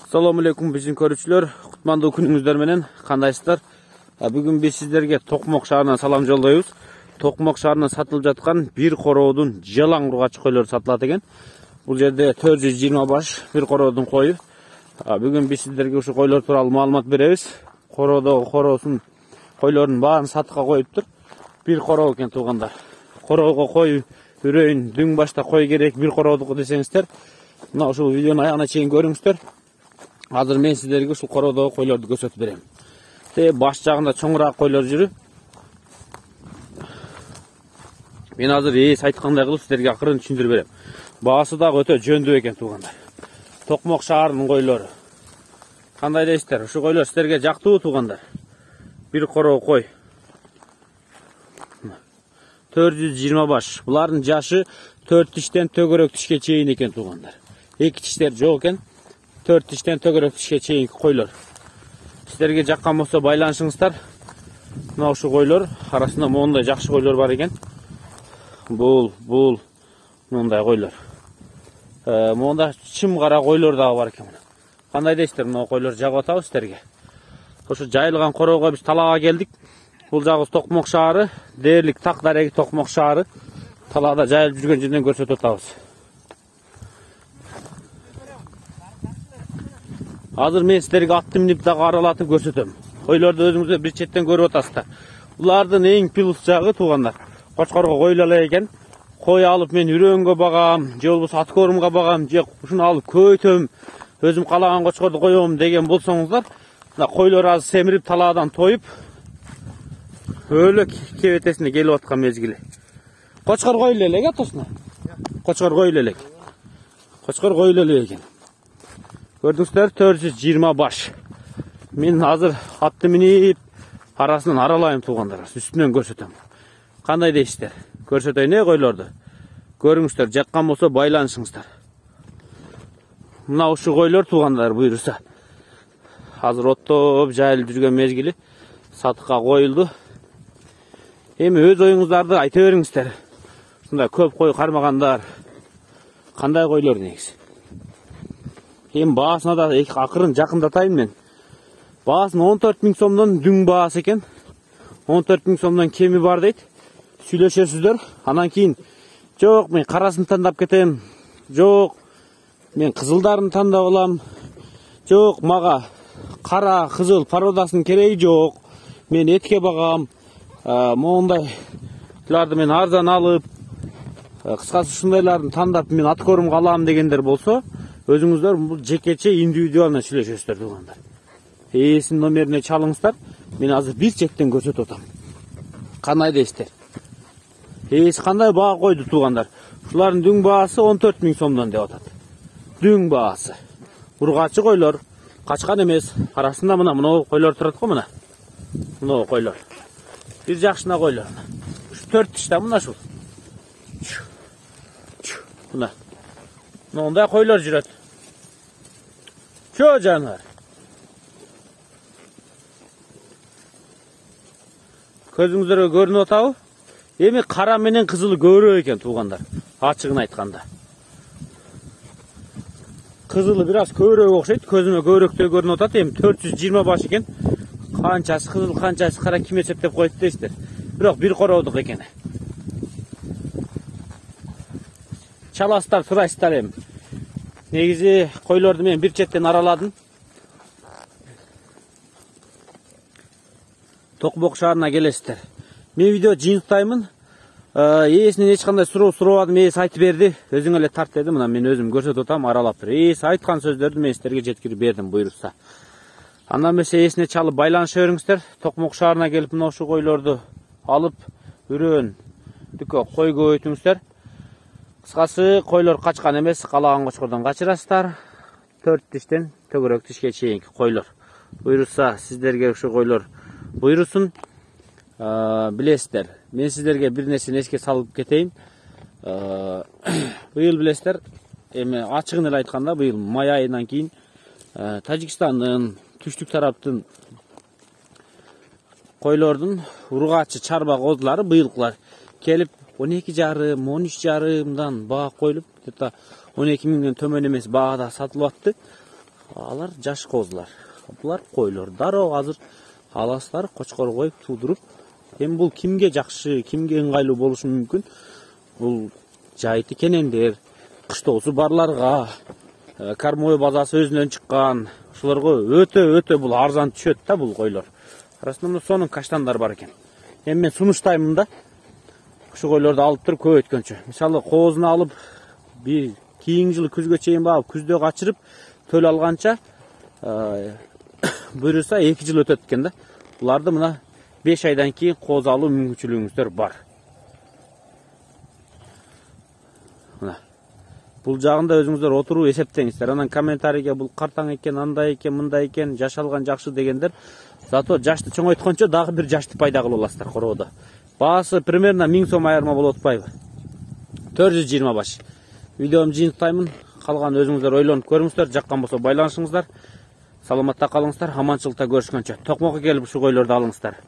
Assalamu alaikum bizim körüçülөр. Kutmandуу күнүңүздөр менен кандайсыздар? Бүгүн биз сиздерге Токмок шаарынан салам жолдойбуз. Токмок шаарынан сатылып жаткан бир короодун жалаң ургач койлору сатылат экен. Бул жерде 420 баш бир короодун кою. Бүгүн биз сиздерге ушу койлор тууралуу маалымат беребиз. Короодогу короосун койлордун баарын сатыкка коюптур. Бир короо экен туугандар. Короого кой үрөйүн дүң башта кой керек бир короодуку десеңиздер, мына ушул видеонун аягына чейин көрүңүздөр. Азыр мен сиздерге ушул короодогу койлорду көрсөтүп берем. Баш жагында чоңураак койлор жүрүп. Мен азыр эс айткандай кылып сиздерге акырын түшүндүрүп берем. Баасы дагы өтө жөндүү экен туугандар. Токмок шаарынын койлору. Кандай дейсиздер? Ушу койлор сиздерге жактыбы туугандар? Бир короо кой. 420 баш. Булардын жашы 4 тиштен төгөрөк тишке чейин экен туугандар. Эки тиштер жок экен. 4 тиштен төгөрөк тишке чейинки койлор. Сиздерге жаккан болсо байланышыңыздар. Мына ушу койлор арасында мондай жакшы койлор бар экен. Бул мондай койлор. Монда чым кара койлор дагы бар экен. Кандай дейсиздер? Мына койлор жагып атабыз сиздерге. Ошо жайылган короого биз талаага келдик. Бул жагы Токмок шаары, дээрлик так дареги Токмок шаары. Талаада жайылып жүргөн жерден көрсөтүп атабыз. Азыр мен сиздерге атты минип дагы аралатып көрсөтөм. Койлорду өзүңүздөр бир четтен көрүп атасыздар. Булардын эң плюс жагы туугандар. Кочкорго койлор эле экен. Кой алып мен үрөнгө багам, же болбосо ат корумга багам, же ушуну алып көйтөм, өзүм каалаган кочкорду коём деген болсоңуздар, койлор азыр семирип талаадан тоюп өлө кебетесине келип аткан мезгили. Кочкор койло элек атосуна. Кочкор койло элек. Кочкор койло элек экен. Көрдүңүздөр 420 баш. Мен азыр атты минип арасынан аралайм туугандар. Үстүнөн көрсөтөм. Кандай дейсиздер? Көрсөтөйүн койлорду. Көрүңүздөр, жаккан болсо байланышыңыздар. Мына ушу койлор туугандар буйруса. Азыр оттоп жайылып жүргөн мезгили сатыкка коюлду. Эми өз оюңуздарды айта бериңиздер. Ушундай көп кой кармагандар кандай койлор негизи? Эми баасына да акырын жакындатайын мен. Баасын 14 000 сомдон дүң баасы экен. 14 000 сомдон кеми бар дейт. Сүйлөшөсүздөр. Анан кийин жок мен карасын тандап кетем. Жок мен кызылдарын тандап алам. Жок мага кара кызыл породасынын кереги жок. Мен этке багам. Мондай буларды мен арзан алып, кыскасы ушундайларды тандап мен ат корумга алам дегендер болсо, өзүңүздөр бул жекече индивидуально сүйлөшөсүздөр туугандар. Эсин номерине чалыңыздар. Мен азыр бир четтен көрсөтүп атам. Кандай дейсиздер? Эси кандай баа койду туугандар? Ушулардын дүң баасы 14 000 сомдон деп атат. Дүң баасы. Ургачы койлор, качкан эмес. Арасында мына койлор турат го мына. Мына койлор. Бир жакшына койлор. Ушу 4 тишта мына ушул. Мына. Мындай койлор жүрөт. Чо жанар. Көзүңүздөргө көрүнүп атабы? Эми кара менен кызылы көбүрөөк экен туугандар. Ачыгын айтканда. Кызылы бир аз көбүрөөк окшойт, көзүмө көбүрөөктөй көрүнүп атат. Эми 420 баш экен. Канчасы кызыл, канчасы кара ким эсептеп коет дейсиздер. Бирок бир короодук экен. Чаластар, сурайсыздар эми. Негизи койлорду мен бир четтен араладым. Токмок шаарына келесиздер. Мен видео жыйынтаймын. Ээсинен эч кандай суроо сурабадым, ээси айтып берди. Өзүң эле тарт деди. Мына мен өзүм көрсөтүп атам, аралап тур. Ээси айткан сөздөрдү мен сиздерге жеткирип бердим буйрукса. Андан эмесе эсине чалып байланыша бериңиздер. Токмок шаарына келип мына ушу койлорду алып, үрөн, дүкө кой көбөйтүңүздөр. Кыскасы койлор качкан эмес, каалаган кочкордон качырасыздар. 4 тиштен төгөрөк тишке чейинки койлор. Буйрукса сиздерге ушу койлор буйрусун. Билесиздер. Мен сиздерге бир нерсени эске салып кетейин. Быйыл билесиздер, эми ачыгын эле айтканда быйыл май айынан кийин Тажикстандын түштүк тараптын койлордун ургачы чарба козулары быйылкылар келип 12,5, 13,5 баа коюлуп, 12 миңден төмөн эмес баада сатылып атты. Алар жаш козулар. Булар койлор. Дароо азыр аласыздар кочкор коюп туудуруп. Эми бул кимге жакшы, кимге ыңгайлуу болушу мүмкүн? Бул жайыты кенендер, кыштоосу барларга, кормой базасы өзүнөн чыккан, ошолорго өтө бул арзан түшөт да бул койлор. Арасында сонун каштандар бар экен. Эми мен сунуштаймын да. Ушу койлорду алып туруп көбөйткөнчө. Мисалы коозуну алып бир кийинки жылы күзгө чейин багып, күздө качырып төл алганча буюрса 2 жыл өтөт экен да. Буларды мына 5 айдан кийин кооз алуу мүмкүнчүлүгүңүздөр бар. Мына бул жагында өзүңүздөр отуруп эсептеңиздер. Анан комментарийге бул картаң экен, андай экен, мындай экен, жашалган жакшы дегендер. Зато жашты чоңойткончо дагы бир жашты пайда кылып аласыздар короодо. Баасы примерно 1000 сом айырма болуп атпайбы? 420 баш. Видеомду жыйынтаймын. Калган өзүңүздөр ойлонуп көрүңүздөр. Жаккан болсо байланышыңыздар. Саламатта калыңыздар. Аманчылыкта көрүшкөнчө. Токмокко келип ушу койлорду алыңыздар.